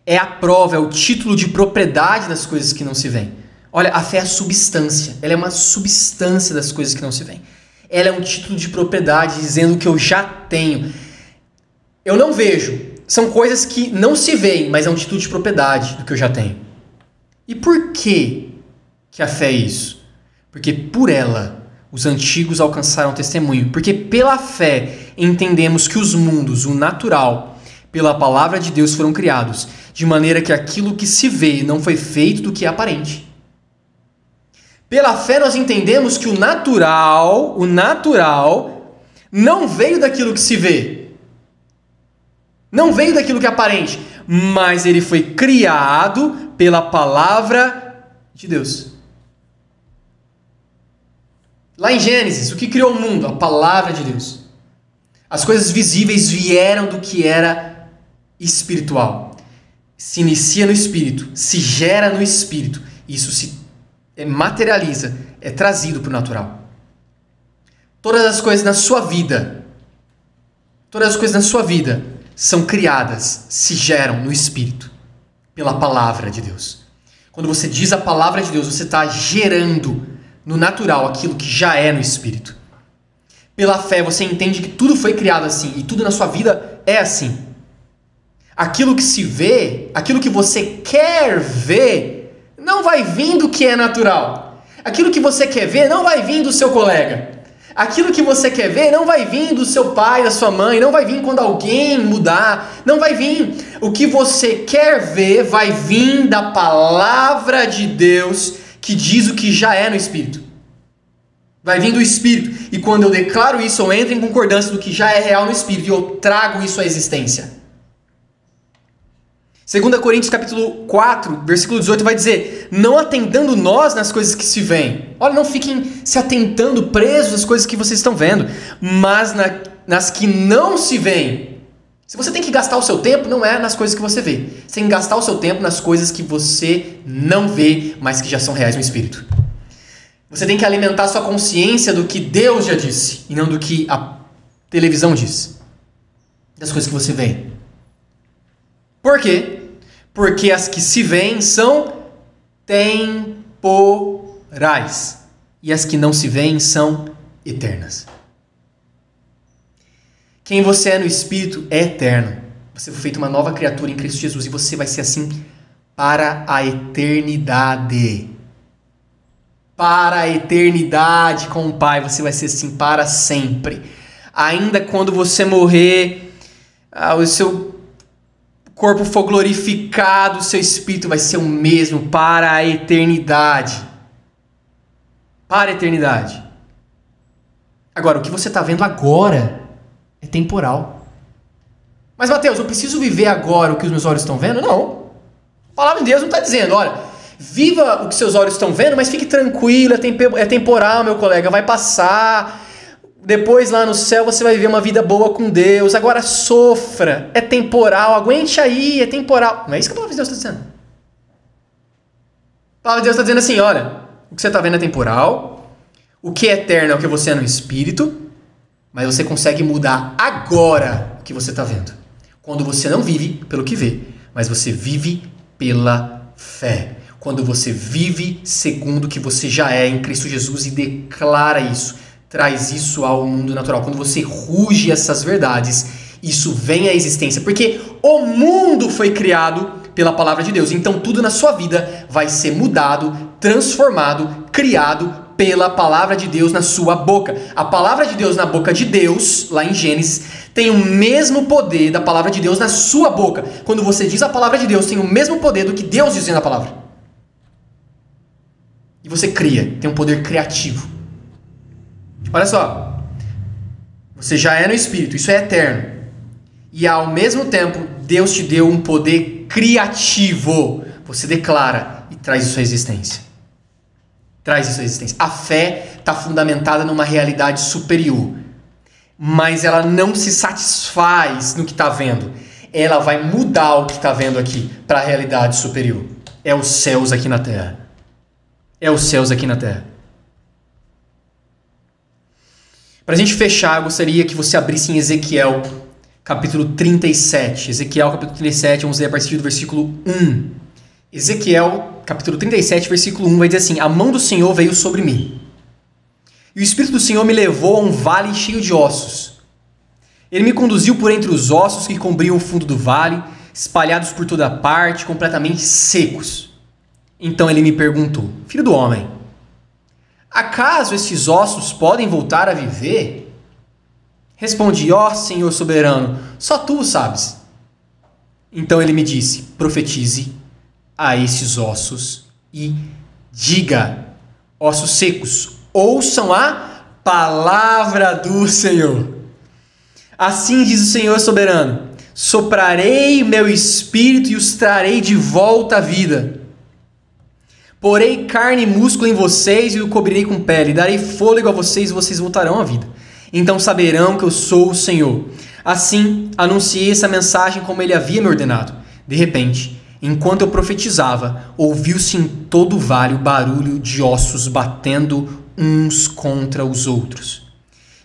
[SPEAKER 1] É a prova, é o título de propriedade das coisas que não se veem. Olha, a fé é a substância. Ela é uma substância das coisas que não se veem. ela é um título de propriedade dizendo que eu já tenho. Eu não vejo. São coisas que não se veem, mas é um título de propriedade do que eu já tenho. E por que a fé é isso? Porque por ela os antigos alcançaram testemunho. Porque pela fé entendemos que os mundos, o natural, pela palavra de Deus foram criados, de maneira que aquilo que se vê não foi feito do que é aparente. Pela fé nós entendemos que o natural não veio daquilo que se vê. Não veio daquilo que é aparente, mas ele foi criado pela palavra de Deus. Lá em Gênesis, o que criou o mundo? A palavra de Deus. As coisas visíveis vieram do que era espiritual. Se inicia no espírito, se gera no espírito. Isso se materializa, é trazido para o natural. Todas as coisas na sua vida são criadas, se geram no Espírito, pela palavra de Deus. Quando você diz a palavra de Deus, você está gerando no natural aquilo que já é no Espírito. Pela fé, você entende que tudo foi criado assim, e tudo na sua vida é assim. Aquilo que se vê, aquilo que você quer ver, não vai vir do que é natural. Aquilo que você quer ver não vai vir do seu colega. Aquilo que você quer ver não vai vir do seu pai, da sua mãe, não vai vir quando alguém mudar, não vai vir. O que você quer ver vai vir da palavra de Deus, que diz o que já é no Espírito. Vai vir do Espírito. E quando eu declaro isso, eu entro em concordância do que já é real no Espírito e eu trago isso à existência. 2 Coríntios capítulo 4, versículo 18 vai dizer: não atentando nós nas coisas que se veem. Olha, não fiquem se atentando, presos às coisas que vocês estão vendo, mas nas que não se veem. Se você tem que gastar o seu tempo, não é nas coisas que você vê. Você tem que gastar o seu tempo nas coisas que você não vê, mas que já são reais no Espírito. Você tem que alimentar sua consciência do que Deus já disse, e não do que a televisão diz. Das coisas que você vê. Por quê? Porque as que se veem são temporais. E as que não se veem são eternas. Quem você é no Espírito é eterno. Você foi feito uma nova criatura em Cristo Jesus. E você vai ser assim para a eternidade. Para a eternidade com o Pai. Você vai ser assim para sempre. Ainda quando você morrer, o seu corpo for glorificado, o seu espírito vai ser o mesmo para a eternidade. Para a eternidade. Agora, o que você está vendo agora é temporal. Mas, Mateus, eu preciso viver agora o que os meus olhos estão vendo? Não. A palavra de Deus não está dizendo, olha, viva o que seus olhos estão vendo, mas fique tranquilo, é temporal, meu colega, vai passar. Depois lá no céu você vai viver uma vida boa com Deus. Agora sofra, é temporal, aguente aí, é temporal. Não é isso que a palavra de Deus está dizendo. A palavra de Deus está dizendo assim, olha, o que você está vendo é temporal, o que é eterno é o que você é no Espírito, mas você consegue mudar agora o que você está vendo. Quando você não vive pelo que vê, mas você vive pela fé. Quando você vive segundo o que você já é em Cristo Jesus e declara isso. Traz isso ao mundo natural. Quando você ruge essas verdades, isso vem à existência. Porque o mundo foi criado pela palavra de Deus. Então tudo na sua vida vai ser mudado, transformado, criado pela palavra de Deus na sua boca. A palavra de Deus na boca de Deus, lá em Gênesis, tem o mesmo poder da palavra de Deus na sua boca. Quando você diz a palavra de Deus, tem o mesmo poder do que Deus dizendo a palavra. E você cria, tem um poder criativo. Olha só, você já é no Espírito, isso é eterno. E ao mesmo tempo, Deus te deu um poder criativo. Você declara e traz isso à existência. Traz isso à existência. A fé está fundamentada numa realidade superior. Mas ela não se satisfaz no que está vendo. Ela vai mudar o que está vendo aqui para a realidade superior. É os céus aqui na terra. É os céus aqui na terra. Para a gente fechar, eu gostaria que você abrisse em Ezequiel, capítulo 37. Ezequiel, capítulo 37, vamos ler a partir do versículo 1. Ezequiel, capítulo 37, versículo 1, vai dizer assim: a mão do Senhor veio sobre mim. E o Espírito do Senhor me levou a um vale cheio de ossos. Ele me conduziu por entre os ossos que cobriam o fundo do vale, espalhados por toda parte, completamente secos. Então ele me perguntou: Filho do homem, acaso estes ossos podem voltar a viver? Respondi: ó Senhor soberano, só tu o sabes. Então ele me disse: profetize a esses ossos e diga: ossos secos, ouçam a palavra do Senhor. Assim diz o Senhor soberano: soprarei meu espírito e os trarei de volta à vida. Porei carne e músculo em vocês e o cobrirei com pele. Darei fôlego a vocês e vocês voltarão à vida. Então saberão que eu sou o Senhor. Assim, anunciei essa mensagem como ele havia me ordenado. De repente, enquanto eu profetizava, ouviu-se em todo o vale o barulho de ossos batendo uns contra os outros.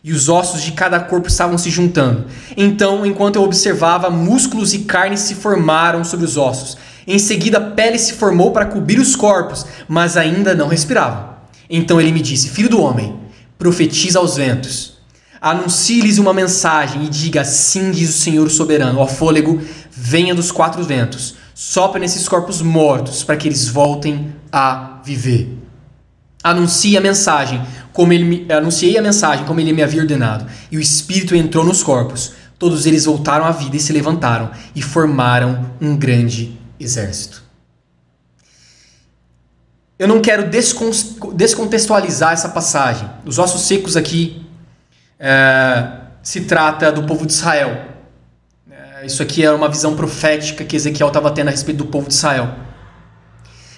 [SPEAKER 1] E os ossos de cada corpo estavam se juntando. Então, enquanto eu observava, músculos e carne se formaram sobre os ossos. Em seguida, a pele se formou para cobrir os corpos, mas ainda não respiravam. Então ele me disse: Filho do homem, profetiza aos ventos. Anuncie-lhes uma mensagem e diga: assim diz o Senhor soberano, ó fôlego, venha dos quatro ventos, sopra nesses corpos mortos para que eles voltem a viver. Anunciei a mensagem como ele me havia ordenado, e o Espírito entrou nos corpos. Todos eles voltaram à vida e se levantaram e formaram um grande exército. Eu não quero descontextualizar essa passagem. Os ossos secos aqui se trata do povo de Israel. Isso aqui é uma visão profética que Ezequiel estava tendo a respeito do povo de Israel.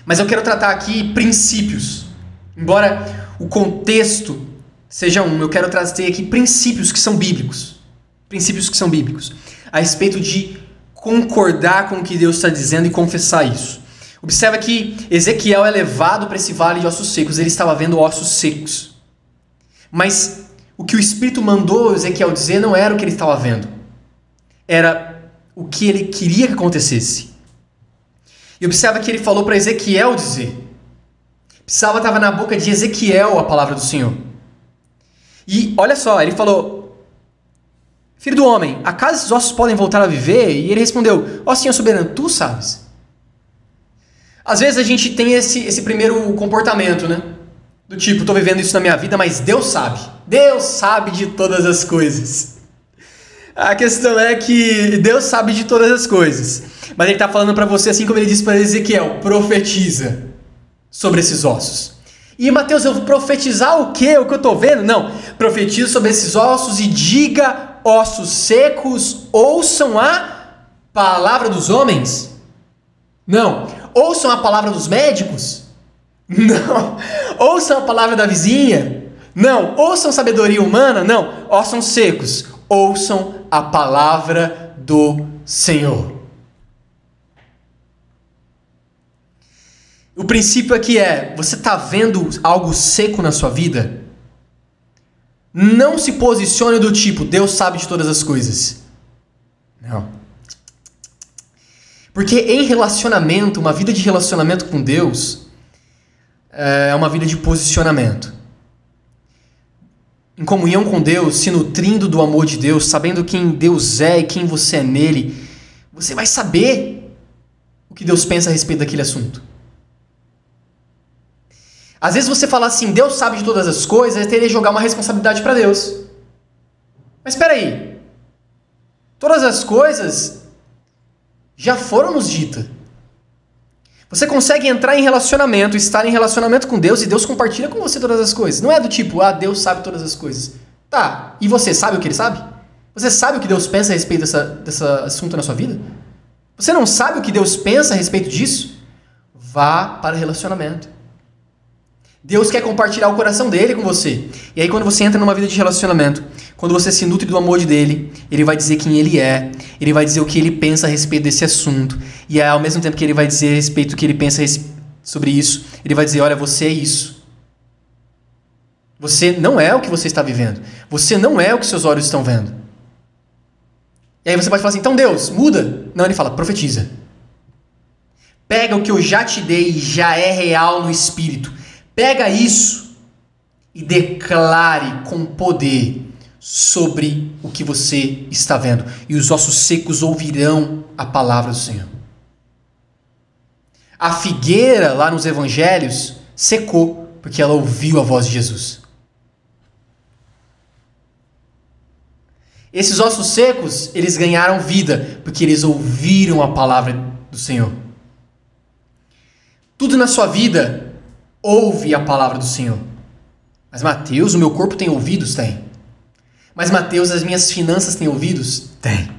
[SPEAKER 1] Mas eu quero tratar aqui princípios. Embora o contexto seja eu quero trazer aqui princípios que são bíblicos. Princípios que são bíblicos. A respeito de concordar com o que Deus está dizendo e confessar isso. Observa que Ezequiel é levado para esse vale de ossos secos. Ele estava vendo ossos secos. Mas o que o Espírito mandou Ezequiel dizer não era o que ele estava vendo. Era o que ele queria que acontecesse. E observa que ele falou para Ezequiel dizer. Estava na boca de Ezequiel a palavra do Senhor. E olha só, ele falou: Filho do homem, acaso esses ossos podem voltar a viver? E ele respondeu: ó Senhor soberano, tu sabes. Às vezes a gente tem esse primeiro comportamento, né? Do tipo, estou vivendo isso na minha vida, mas Deus sabe. Deus sabe de todas as coisas. A questão é que Deus sabe de todas as coisas. Mas ele está falando para você, assim como ele disse para Ezequiel: profetiza sobre esses ossos. E Mateus, eu vou profetizar o quê? O que eu estou vendo? Não. Profetiza sobre esses ossos e diga: ossos secos, ouçam a palavra dos homens? Não. Ouçam a palavra dos médicos? Não. Ouçam a palavra da vizinha? Não. Ouçam sabedoria humana? Não. Ossos secos, ouçam a palavra do Senhor. O princípio aqui você está vendo algo seco na sua vida? Não se posicione do tipo: Deus sabe de todas as coisas. Não. Porque em relacionamento, uma vida de relacionamento com Deus é uma vida de posicionamento. Em comunhão com Deus, se nutrindo do amor de Deus, sabendo quem Deus é e quem você é nele, você vai saber o que Deus pensa a respeito daquele assunto. Às vezes você fala assim: Deus sabe de todas as coisas, é teria que jogar uma responsabilidade para Deus. Mas espera aí. Todas as coisas já foram nos ditas. Você consegue entrar em relacionamento, estar em relacionamento com Deus e Deus compartilha com você todas as coisas. Não é do tipo: Deus sabe todas as coisas. Tá, e você sabe o que ele sabe? Você sabe o que Deus pensa a respeito desse assunto na sua vida? Você não sabe o que Deus pensa a respeito disso? Vá para o relacionamento. Deus quer compartilhar o coração dele com você. E aí quando você entra numa vida de relacionamento, quando você se nutre do amor dele, ele vai dizer quem ele é, ele vai dizer o que ele pensa a respeito desse assunto. E ao mesmo tempo que ele vai dizer a respeito do que ele pensa sobre isso, ele vai dizer: olha, você é isso. Você não é o que você está vivendo. Você não é o que seus olhos estão vendo. E aí você pode falar assim: então Deus, muda. Não, ele fala: profetiza. Pega o que eu já te dei e já é real no espírito. Pega isso e declare com poder sobre o que você está vendo. E os ossos secos ouvirão a palavra do Senhor. A figueira, lá nos evangelhos, secou, porque ela ouviu a voz de Jesus. Esses ossos secos, eles ganharam vida, porque eles ouviram a palavra do Senhor. Tudo na sua vida ouve a palavra do Senhor. Mas Mateus, o meu corpo tem ouvidos? Tem. Mas Mateus, as minhas finanças têm ouvidos? Tem.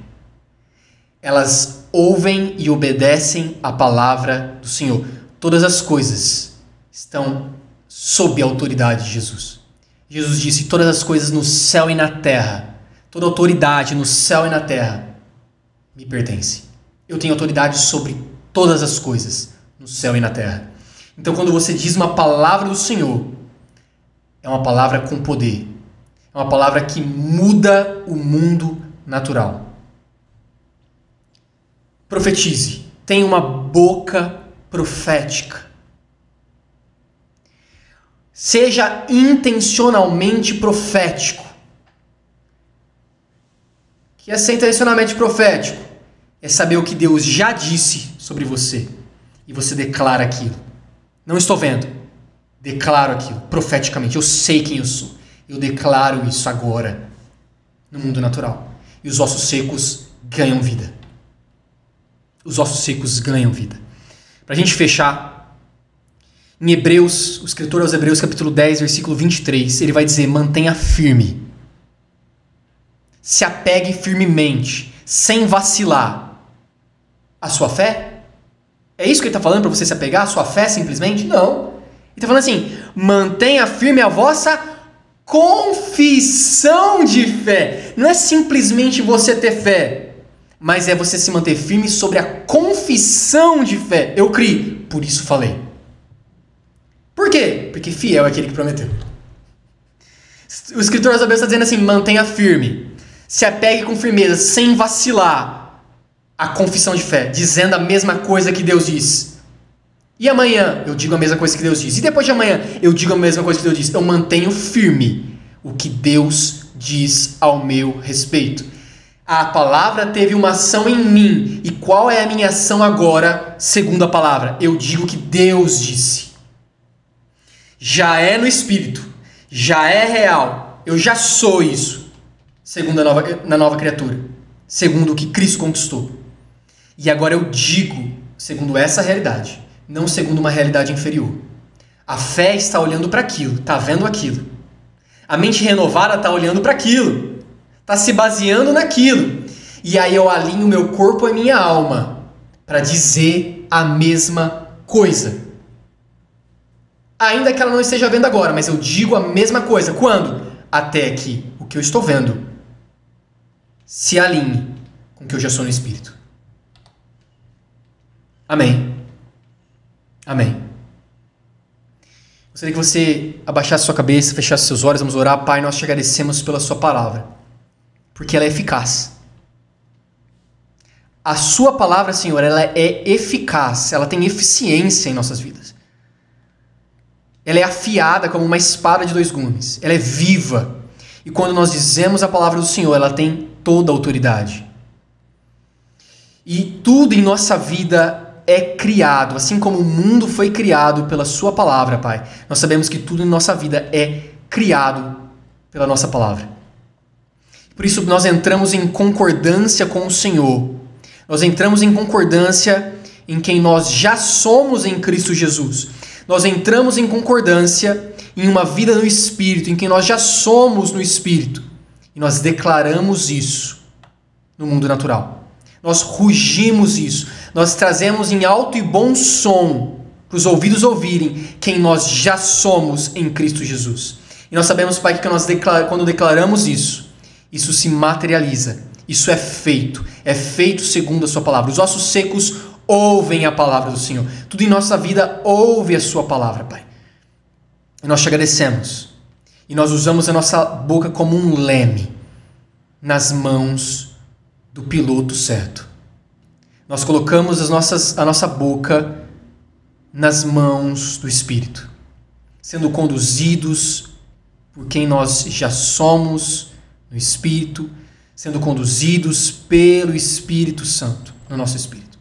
[SPEAKER 1] Elas ouvem e obedecem a palavra do Senhor. Todas as coisas estão sob a autoridade de Jesus. Jesus disse: todas as coisas no céu e na terra, toda autoridade no céu e na terra me pertence. Eu tenho autoridade sobre todas as coisas no céu e na terra. Então, quando você diz uma palavra do Senhor, é uma palavra com poder. É uma palavra que muda o mundo natural. Profetize. Tenha uma boca profética. Seja intencionalmente profético. O que é ser intencionalmente profético? É saber o que Deus já disse sobre você. E você declara aquilo. Não estou vendo. Declaro aquilo profeticamente. Eu sei quem eu sou. Eu declaro isso agora no mundo natural. E os ossos secos ganham vida. Os ossos secos ganham vida. Para a gente fechar, em Hebreus, o escritor aos Hebreus, capítulo 10, versículo 23, ele vai dizer: mantenha firme. Se apegue firmemente, sem vacilar. A sua fé? É isso que ele está falando para você se apegar? A sua fé simplesmente? Não. Ele está falando assim: mantenha firme a vossa confissão de fé. Não é simplesmente você ter fé, mas é você se manter firme sobre a confissão de fé. Eu criei, por isso falei. Por quê? Porque fiel é aquele que prometeu. O escritor aos Hebreus está dizendo assim: mantenha firme. Se apegue com firmeza, sem vacilar, a confissão de fé, dizendo a mesma coisa que Deus diz. E amanhã eu digo a mesma coisa que Deus diz. E depois de amanhã eu digo a mesma coisa que Deus diz. Eu mantenho firme o que Deus diz ao meu respeito. A palavra teve uma ação em mim. E qual é a minha ação agora, segundo a palavra? Eu digo o que Deus disse. Já é no Espírito. Já é real. Eu já sou isso. Segundo na nova criatura. Segundo o que Cristo conquistou. E agora eu digo, segundo essa realidade, não segundo uma realidade inferior. A fé está olhando para aquilo, está vendo aquilo. A mente renovada está olhando para aquilo, está se baseando naquilo. E aí eu alinho meu corpo e minha alma para dizer a mesma coisa. Ainda que ela não esteja vendo agora, mas eu digo a mesma coisa. Quando? Até que o que eu estou vendo se alinhe com o que eu já sou no Espírito. Amém. Amém. Gostaria que você abaixasse sua cabeça, fechasse seus olhos, vamos orar. Pai, nós te agradecemos pela sua palavra, porque ela é eficaz. A sua palavra, Senhor, ela é eficaz, ela tem eficiência em nossas vidas. Ela é afiada como uma espada de dois gumes, ela é viva. E quando nós dizemos a palavra do Senhor, ela tem toda a autoridade. E tudo em nossa vida é criado, assim como o mundo foi criado pela sua palavra, Pai. Nós sabemos que tudo em nossa vida é criado pela nossa palavra. Por isso nós entramos em concordância com o Senhor. Nós entramos em concordância em quem nós já somos em Cristo Jesus. Nós entramos em concordância em uma vida no Espírito, em quem nós já somos no Espírito. E nós declaramos isso no mundo natural. Nós rugimos isso. Nós trazemos em alto e bom som para os ouvidos ouvirem quem nós já somos em Cristo Jesus. E nós sabemos, Pai, que quando declaramos isso, isso se materializa. Isso é feito segundo a sua palavra. Os ossos secos ouvem a palavra do Senhor. Tudo em nossa vida ouve a sua palavra, Pai. E nós te agradecemos. E nós usamos a nossa boca como um leme nas mãos do piloto certo. Nós colocamos a nossa boca nas mãos do Espírito, sendo conduzidos por quem nós já somos no Espírito, sendo conduzidos pelo Espírito Santo, no nosso Espírito.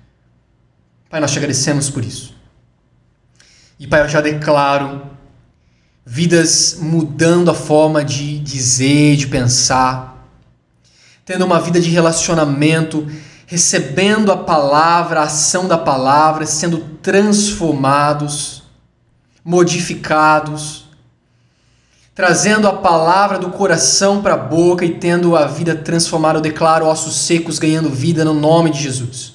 [SPEAKER 1] Pai, nós te agradecemos por isso. E Pai, eu já declaro vidas mudando a forma de dizer, de pensar, tendo uma vida de relacionamento, recebendo a palavra, a ação da palavra, sendo transformados, modificados, trazendo a palavra do coração para a boca e tendo a vida transformada. Eu declaro ossos secos ganhando vida no nome de Jesus.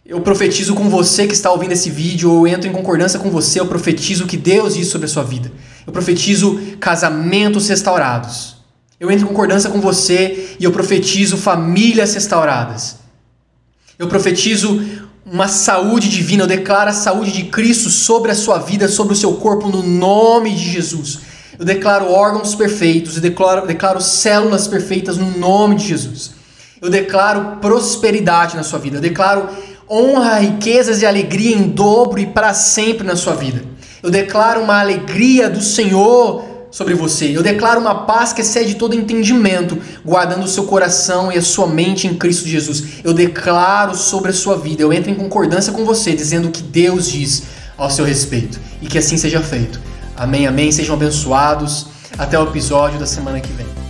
[SPEAKER 1] Eu profetizo com você que está ouvindo esse vídeo, ou eu entro em concordância com você, eu profetizo o que Deus diz sobre a sua vida. Eu profetizo casamentos restaurados. Eu entro em concordância com você e eu profetizo famílias restauradas. Eu profetizo uma saúde divina, eu declaro a saúde de Cristo sobre a sua vida, sobre o seu corpo, no nome de Jesus. Eu declaro órgãos perfeitos, eu declaro células perfeitas no nome de Jesus. Eu declaro prosperidade na sua vida, eu declaro honra, riquezas e alegria em dobro e para sempre na sua vida. Eu declaro uma alegria do Senhor sobre você. Eu declaro uma paz que excede todo entendimento, guardando o seu coração e a sua mente em Cristo Jesus. Eu declaro sobre a sua vida. Eu entro em concordância com você, dizendo o que Deus diz ao seu respeito. E que assim seja feito. Amém, amém. Sejam abençoados. Até o episódio da semana que vem.